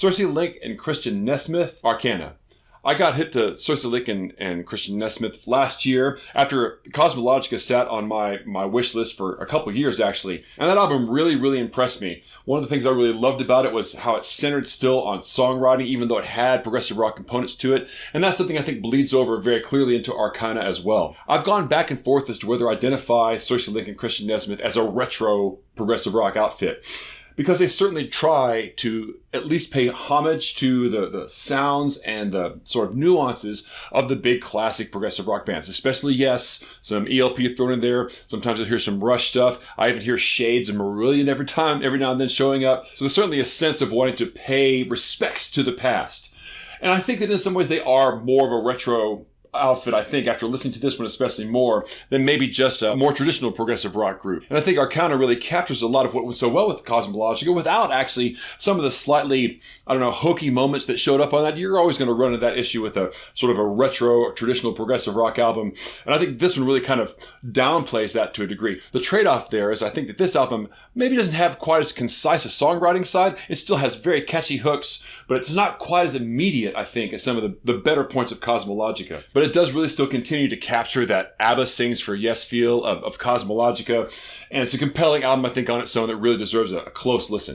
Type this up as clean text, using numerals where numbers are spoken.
Circe and Christian Nesmith, Arcana. I got hit to Circe and Christian Nesmith last year after Cosmologica sat on my wish list for a couple years, actually. And that album really, really impressed me. One of the things I really loved about it was how it centered still on songwriting, even though it had progressive rock components to it. And that's something I think bleeds over very clearly into Arcana as well. I've gone back and forth as to whether I identify Circe and Christian Nesmith as a retro progressive rock outfit, because they certainly try to at least pay homage to the sounds and the sort of nuances of the big classic progressive rock bands. Especially, yes, some ELP thrown in there. Sometimes I hear some Rush stuff. I even hear shades of Marillion every now and then showing up. So there's certainly a sense of wanting to pay respects to the past. And I think that in some ways they are more of a retro outfit, I think, after listening to this one especially more, than maybe just a more traditional progressive rock group. And I think Arcana really captures a lot of what went so well with Cosmologica without actually some of the slightly, hokey moments that showed up on that. You're always going to run into that issue with a sort of a retro or traditional progressive rock album. And I think this one really kind of downplays that to a degree. The trade-off there is I think that this album maybe doesn't have quite as concise a songwriting side. It still has very catchy hooks, but it's not quite as immediate, I think, as some of the better points of Cosmologica. But it does really still continue to capture that ABBA sings for yes feel of Cosmologica. And it's a compelling album, I think, on its own that really deserves a close listen.